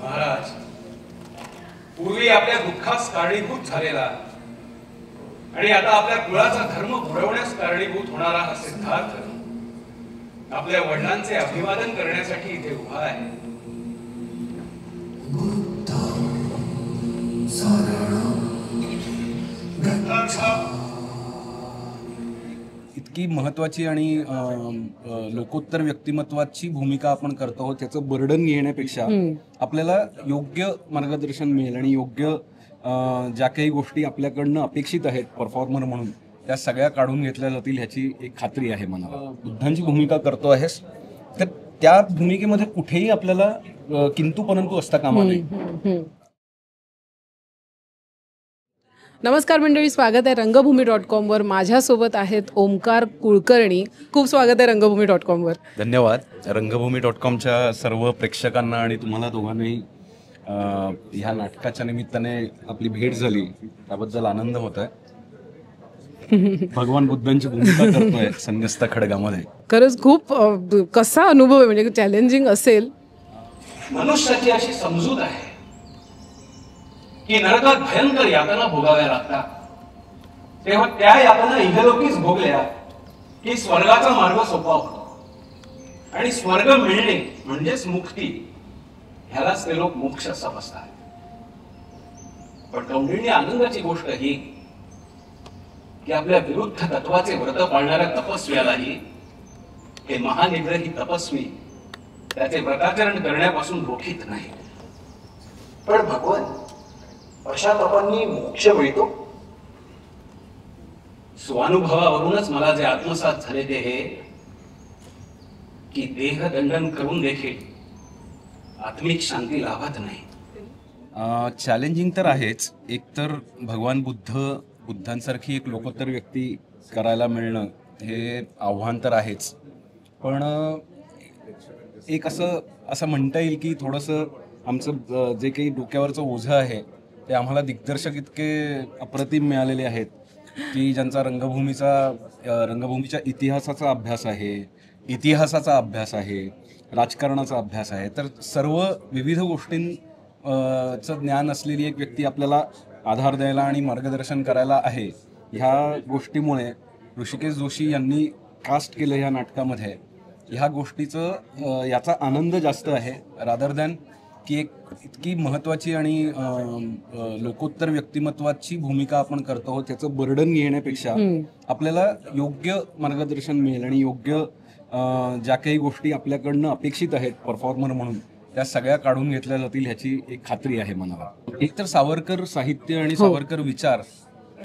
महाराज, पूर्वी आपल्या दुःखास कारणीभूत झालेला आणि आता आपल्या कुळाचा धर्म पुरवण्यास कारणीभूत होणारा हा सिद्धार्थ आपल्या वडिलांचे अभिवादन करण्यासाठी इथे उभा आहे. इतकी महत्वाची आणि लोकोत्तर व्यक्तिमत्वाची भूमिका आपण करतो आहोत, त्याचं बर्डन घेण्यापेक्षा आपल्याला योग्य मार्गदर्शन मिळेल आणि योग्य ज्या काही गोष्टी आपल्याकडनं अपेक्षित आहेत परफॉर्मर म्हणून त्या सगळ्या काढून घेतल्या जातील ह्याची एक खात्री आहे मला. बुद्धांची भूमिका करतो आहेस तर त्या भूमिकेमध्ये कुठेही आपल्याला किंतु परंतु असता कामा नये. नमस्कार मंडळी, स्वागत आहे रंगभूमी.com वर. माझ्यासोबत आहेत ओमकार कुलकर्णी. खूप स्वागत आहे रंगभूमी.com वर. धन्यवाद. रंगभूमी.comच्या सर्व प्रेक्षकांना आणि तुम्हाला दोघांनाही ह्या नाटकाच्या निमित्ताने आपली भेट झाली त्याबद्दल आनंद होत आहे. भगवान बुद्धांची भूमिका करतोय संन्यस्त खडगामध्ये. खरंच खूप कसा अनुभव आहे, म्हणजे चॅलेंजिंग असेल. मनुष्याची अशी समजूत आहे की नरकात भयंकर यातना भोगाव्या लागतात, तेव्हा त्या यातना इहलोकीच भोगल्या की स्वर्गाचा मार्ग सोपा होतो आणि स्वर्ग मिळणे म्हणजेच मुक्ती, ह्यालाच ते लोक मोक्ष समजतात. पण गंभीर आनंदाची गोष्ट ही की आपल्या विरुद्ध तत्वाचे व्रत पाळणाऱ्या तपस्व्यालाही हे महानिग्रही तपस्वी त्याचे व्रताचरण करण्यापासून रोखीत नाही. पण भगवान, अशा तपांनी मोक्ष मिळतो? स्वानुभवावरूनच मला जे आत्मसात झाले ते हे की देहदंडन करून देखील आत्मिक शांती लाभत नाही. चॅलेंजिंग तर आहेच. एकतर भगवान बुद्धांसारखी एक लोकोत्तर व्यक्ती करायला मिळणं हे आव्हान तर आहेच, पण एक असं म्हणता येईल की थोडंसं आमचं जे काही डोक्यावरचं ओझं आहे ते आम्हाला दिग्दर्शक इतके अप्रतिम मिळालेले आहेत की ज्यांचा रंगभूमीच्या इतिहासाचा अभ्यास आहे, इतिहासाचा अभ्यास आहे, राजकारणाचा अभ्यास आहे. तर सर्व विविध गोष्टींचं ज्ञान असलेली एक व्यक्ती आपल्याला आधार द्यायला आणि मार्गदर्शन करायला आहे. ह्या गोष्टीमुळे ऋषिकेश जोशी यांनी कास्ट केलं ह्या नाटकामध्ये. ह्या गोष्टीचं याचा आनंद जास्त आहे रादर दॅन की एक इतकी महत्त्वाची आणि लोकोत्तर व्यक्तिमत्वाची भूमिका आपण करतो आहोत, त्याचं बर्डन घेण्यापेक्षा आपल्याला योग्य मार्गदर्शन मिळेल आणि योग्य ज्या काही गोष्टी आपल्याकडनं अपेक्षित आहेत परफॉर्मर म्हणून त्या सगळ्या काढून घेतल्या जातील ह्याची एक खात्री आहे मला. एकतर सावरकर साहित्य आणि सावरकर विचार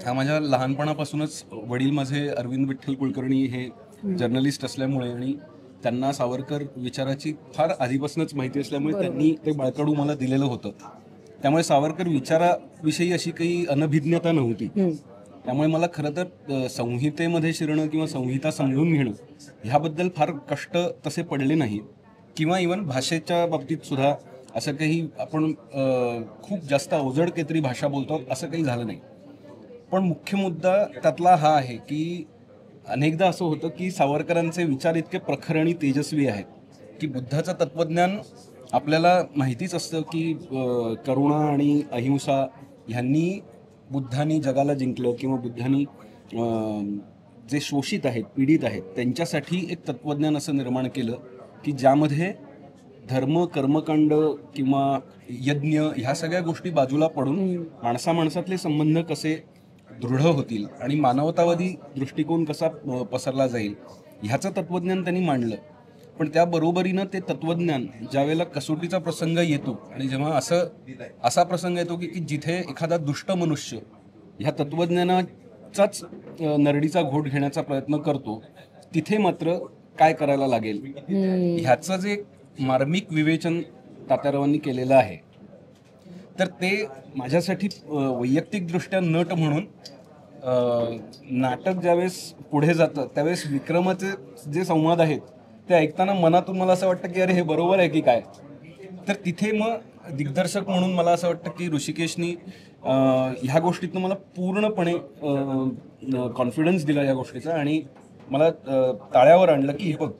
हा माझ्या लहानपणापासूनच, वडील माझे अरविंद विठ्ठल कुलकर्णी हे जर्नलिस्ट असल्यामुळे आणि त्यांना सावरकर विचाराची फार आधीपासूनच माहिती असल्यामुळे त्यांनी ते बाळकाडू मला दिलेलं होतं. त्यामुळे सावरकर विचाराविषयी अशी काही अनभिज्ञता नव्हती. त्यामुळे मला खरं तर संहितेमध्ये शिरणं किंवा संहिता समजून घेणं ह्याबद्दल फार कष्ट तसे पडले नाहीत. किंवा इव्हन भाषेच्या बाबतीत सुद्धा असं काही आपण खूप जास्त अवजड काहीतरी भाषा बोलतो असं काही झालं नाही. पण मुख्य मुद्दा त्यातला हा आहे की अनेकदा असं होतं की सावरकरांचे विचार इतके प्रखर आणि तेजस्वी आहेत की बुद्धाचं तत्त्वज्ञान आपल्याला माहितीच असतं की करुणा आणि अहिंसा ह्यांनी बुद्धांनी जगाला जिंकलं किंवा बुद्धांनी जे शोषित आहेत, पीडित आहेत त्यांच्यासाठी एक तत्त्वज्ञान असं निर्माण केलं की ज्यामध्ये धर्म, कर्मकांड किंवा यज्ञ ह्या सगळ्या गोष्टी बाजूला पडून माणसामाणसातले संबंध कसे दृढ होतील आणि मानवतावादी दृष्टिकोन कसा पसरला जाईल ह्याचं तत्त्वज्ञान त्यांनी मांडलं. पण त्याबरोबरीनं ते तत्त्वज्ञान ज्यावेळेला कसोटीचा प्रसंग येतो आणि जेव्हा असा प्रसंग येतो की जिथे एखादा दुष्ट मनुष्य ह्या तत्त्वज्ञानाचाच नरडीचा घोट घेण्याचा प्रयत्न करतो, तिथे मात्र काय करायला लागेल ह्याचं जे मार्मिक विवेचन तात्यारावांनी केलेलं आहे. तर ते माझ्यासाठी वैयक्तिकदृष्ट्या नट म्हणून नाटक ज्यावेळेस पुढे जातं त्यावेळेस विक्रमाचे जे संवाद आहेत ते ऐकताना मनातून मला असं वाटतं की अरे हे बरोबर आहे की काय. तर तिथे मग दिग्दर्शक म्हणून मला असं वाटतं की ऋषिकेशनी ह्या गोष्टीतनं मला पूर्णपणे कॉन्फिडन्स दिला या गोष्टीचा आणि मला ताळ्यावर आणलं की हे बघ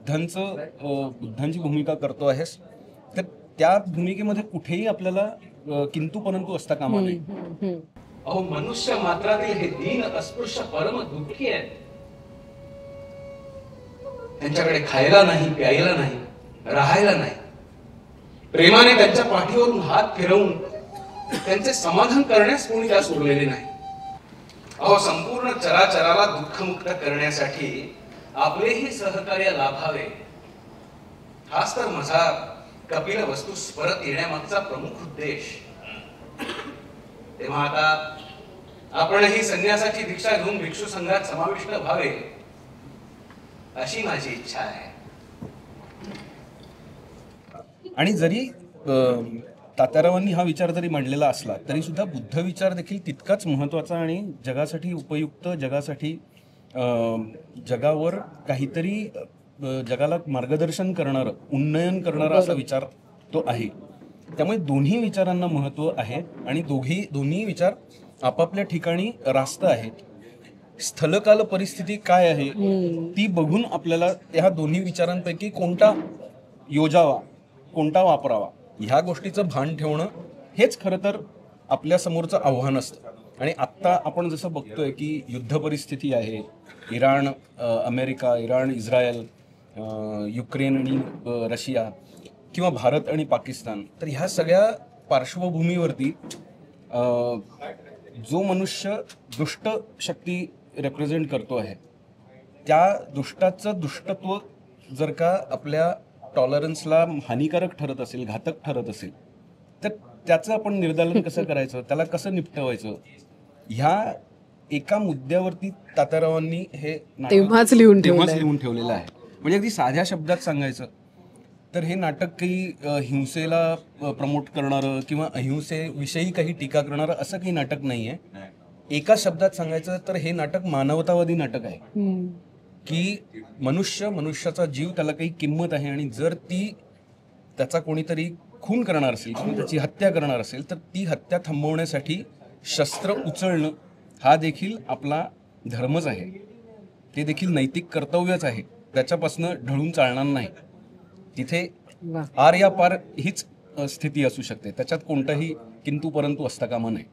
बुद्धांची भूमिका करतो आहेस तर त्या भूमिकेमध्ये कुठेही आपल्याला किंतु परंतु असता कामा नये. अहो मनुष्य मात्रातील हे दीन अस्पृश्य परम दुःखी आहेत. त्यांच्याकडे खायला नाही, प्यायला नाही, राहायला नाही. प्रेमाने त्यांच्या पाठीवरून हात फिरवून त्यांचे समाधान करण्यास कोणी त्यास उरलेले नाही. अहो संपूर्ण चराचराला दुःखमुक्त करण्यासाठी आपलेही सहकार्य लाभावे हाच तर माझा कपिल वस्तू परत येण्यामागचा प्रमुख उद्देश. तेव्हा आता आपणही संन्यासाची दीक्षा घेऊन भिक्षू संघात समाविष्ट व्हावे अशी माझी इच्छा आहे. आणि जरी तात्यारावांनी हा विचार जरी मांडलेला असला तरी सुद्धा बुद्ध विचार देखील तितकाच महत्त्वाचा आणि जगासाठी उपयुक्त, जगावर काहीतरी जगाला मार्गदर्शन करणारं, उन्नयन करणारा असा विचार तो आहे. त्यामुळे दोन्ही विचारांना महत्त्व आहे आणि दोन्ही विचार आपापल्या ठिकाणी रास्त आहेत. स्थलकाल परिस्थिती काय आहे ती बघून आपल्याला ह्या दोन्ही विचारांपैकी कोणता योजावा, कोणता वापरावा ह्या गोष्टीचं भान ठेवणं हेच खरं तर आपल्या समोरचं आव्हान असतं. आणि आत्ता आपण जसं बघतोय की युद्ध परिस्थिती आहे, Iran America, Iran Israel, Ukraine आणि रशिया किंवा भारत आणि पाकिस्तान, तर ह्या सगळ्या पार्श्वभूमीवरती जो मनुष्य दुष्ट शक्ती रिप्रेझेंट करतो आहे त्या दुष्टाचं दुष्टत्व जर का आपल्या टॉलरन्सला हानिकारक ठरत असेल, घातक ठरत असेल तर त्याचं आपण निर्दालन कसं करायचं, त्याला कसं निपटवायचं ह्या एका मुद्द्यावरती तात्यारावांनी हे तेव्हाच लिहून ठेवलेलं आहे. म्हणजे अगदी साध्या शब्दात सांगायचं तर हे नाटक काही हिंसेला प्रमोट करणारं किंवा अहिंसेविषयी काही टीका करणारं असं काही नाटक नाही आहे. एका शब्दात सांगायचं तर हे नाटक मानवतावादी नाटक आहे की मनुष्याचा जीव, त्याला काही किंमत आहे आणि जर त्याचा कोणीतरी खून करणार असेल किंवा त्याची हत्या करणार असेल तर ती हत्या थांबवण्यासाठी शस्त्र उचलणं हा देखील आपला धर्मच आहे, ते देखील नैतिक कर्तव्यच आहे, त्याच्यापासनं ढळून चालणार नाही. तिथे आर या पार हीच स्थिती असू शकते, त्याच्यात कोणताही किंतु परंतु असता कामा नये.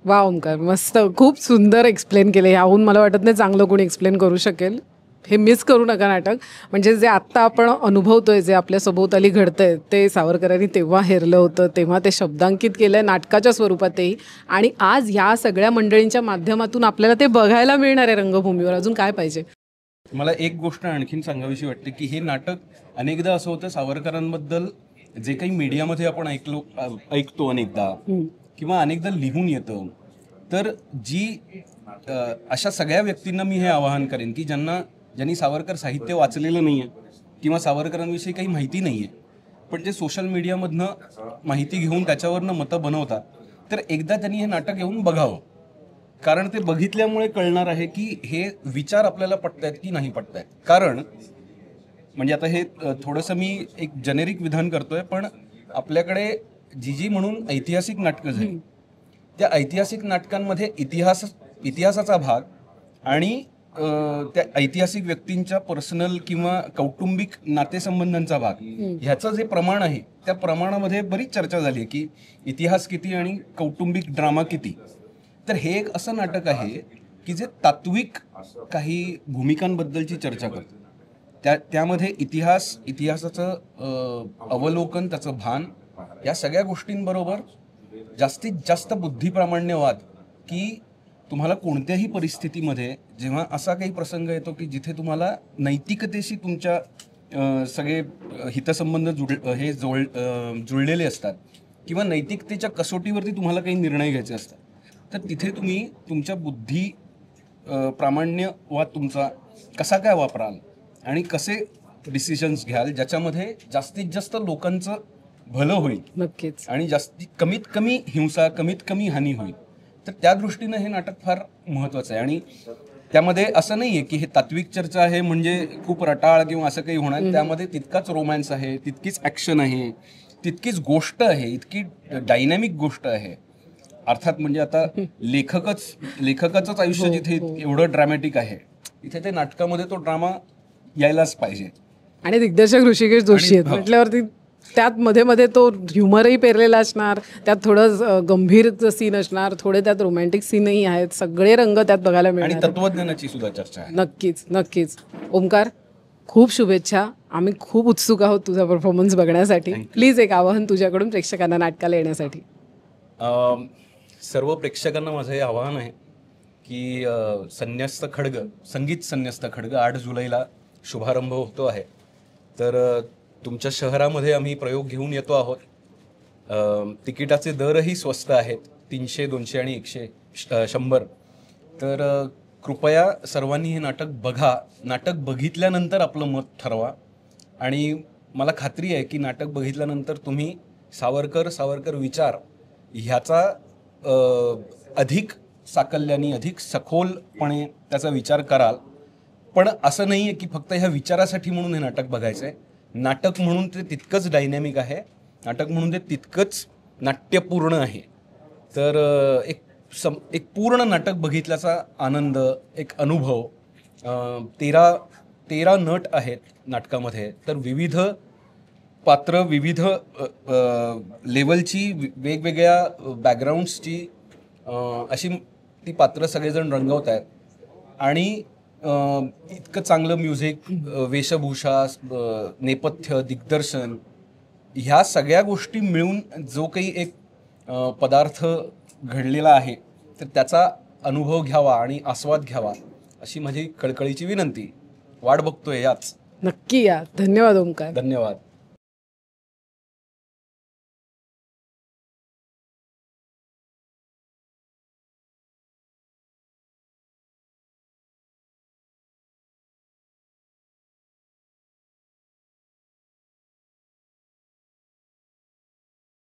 वा ओमकार, मस्त, खूप सुंदर एक्सप्लेन केले. याहून मला वाटत नाही चांगलं कोणी एक्सप्लेन करू शकेल. हे मिस करू नका नाटक. म्हणजे जे आत्ता आपण अनुभवतोय, जे आपल्या सभोवताली घडतंय ते सावरकरांनी तेव्हा हेरलं होतं, तेव्हा ते शब्दांकित केलं आहे नाटकाच्या स्वरूपातही, आणि आज ह्या सगळ्या मंडळींच्या माध्यमातून आपल्याला ते बघायला मिळणार आहे रंगभूमीवर. अजून काय पाहिजे? मला एक गोष्ट आणखीन सांगावीशी वाटते की हे नाटक अनेकदा असं होतं, सावरकरांबद्दल जे काही मीडियामध्ये आपण ऐकतो अनेकदा किंवा अनेकदा लिहून येतं, तर अशा सगळ्या व्यक्तींना मी हे आवाहन करेन की ज्यांनी सावरकर साहित्य वाचलेलं नाही आहे किंवा सावरकरांविषयी काही माहिती नाही आहे, पण जे सोशल मीडियामधनं माहिती घेऊन त्याच्यावरनं मतं बनवतात, तर एकदा त्यांनी हे नाटक येऊन बघावं. कारण ते बघितल्यामुळे कळणार आहे की हे विचार आपल्याला पटतायत की नाही पटतायत. कारण म्हणजे आता हे थोडंसं मी एक जेनेरिक विधान करतोय, पण आपल्याकडे जी म्हणून ऐतिहासिक नाटकं झाली, त्या ऐतिहासिक नाटकांमध्ये इतिहासाचा भाग आणि त्या ऐतिहासिक व्यक्तींच्या पर्सनल किंवा कौटुंबिक नातेसंबंधांचा भाग ह्याचं जे प्रमाण आहे त्या प्रमाणामध्ये बरीच चर्चा झाली आहे की इतिहास किती आणि कौटुंबिक ड्रामा किती. तर हे एक असं नाटक आहे की जे तात्विक काही भूमिकांबद्दलची चर्चा करतं. त्यामध्ये इतिहासाचं अवलोकन, त्याचं भान, या सगळ्या गोष्टींबरोबर जास्तीत जास्त बुद्धिप्रामाण्यवाद, की तुम्हाला कोणत्याही परिस्थितीमध्ये जेव्हा असा काही प्रसंग येतो की जिथे तुम्हाला नैतिकतेशी तुमच्या सगळे हितसंबंध जुळलेले असतात किंवा नैतिकतेच्या कसोटीवरती तुम्हाला काही निर्णय घ्यायचे असतात, तर तिथे तुम्ही तुमच्या बुद्धी प्रामाण्यवाद तुमचा कसा काय वापराल आणि कसे डिसिजन्स घ्याल ज्याच्यामध्ये जास्तीत जास्त लोकांचं भलं होईल नक्कीच आणि कमीत कमी हिंसा, कमीत कमी हानी होईल. तर त्या दृष्टीनं हे नाटक फार महत्त्वाचं आहे. आणि त्यामध्ये असं नाही आहे की हे तात्विक चर्चा आहे म्हणजे खूप रटाळ किंवा असं काही होणार. त्यामध्ये तितकाच रोमॅन्स आहे, तितकीच ॲक्शन आहे, तितकीच गोष्ट आहे, इतकी डायनॅमिक गोष्ट आहे. अर्थात म्हणजे आता लेखकाचंच आयुष्य जिथे एवढं ड्रॅमॅटिक आहे, तिथे ते नाटकामध्ये तो ड्रामा यायलाच पाहिजे. आणि दिग्दर्शक ऋषिकेश जोशी आहेत म्हटल्यावरती त्यात मध्ये मध्ये तो ह्युमरही पेरलेला असणार, त्यात थोडं गंभीर सीन असणार, थोडे त्यात रोमॅन्टिक सीनही आहेत, सगळे रंग त्यात बघायला आणि मिळणार. तत्वज्ञानाची सुद्धा चर्चा आहे. नक्कीच नक्कीच. ओमकार, खूप शुभेच्छा. आम्ही खूप उत्सुक आहोत तुझा परफॉर्मन्स बघण्यासाठी. प्लीज एक आवाहन तुझ्याकडून प्रेक्षकांना नाटकाला येण्यासाठी. सर्व प्रेक्षकांना माझं हे आवाहन आहे की संन्यस्त खड्ग, संगीत संन्यस्त खड्ग 8 जुलैला शुभारंभ होतो आहे. तर तुमच्या शहरामध्ये आम्ही प्रयोग घेऊन येतो आहोत. तिकिटाचे दरही स्वस्त आहेत, 300, 200 आणि 100. तर कृपया सर्वांनी हे नाटक बघा. नाटक बघितल्यानंतर आपलं मत ठरवा. आणि मला खात्री आहे की नाटक बघितल्यानंतर तुम्ही सावरकर विचार ह्याचा अधिक साकल्याने, अधिक सखोलपणे त्याचा विचार कराल. पण असं नाही आहे की फक्त ह्या विचारासाठी म्हणून हे नाटक बघायचं आहे. नाटक म्हणून ते तितकंच डायनॅमिक आहे, नाटक म्हणून ते तितकंच नाट्यपूर्ण आहे. तर एक पूर्ण नाटक बघितल्याचा आनंद, एक अनुभव. 13 नट आहेत नाटकामध्ये. तर विविध पात्र, विविध लेवलची, वेगवेगळ्या बॅकग्राऊंड्सची अशी ती पात्र सगळेजण रंगवत आहेत. आणि इतकं चांगलं म्युझिक, वेशभूषा, नेपथ्य, दिग्दर्शन, ह्या सगळ्या गोष्टी मिळून जो काही एक पदार्थ घडलेला आहे, तर त्याचा अनुभव घ्यावा आणि आस्वाद घ्यावा अशी माझी कळकळीची विनंती. वाट बघतोय याच. नक्की या. धन्यवाद ओमकार. धन्यवाद.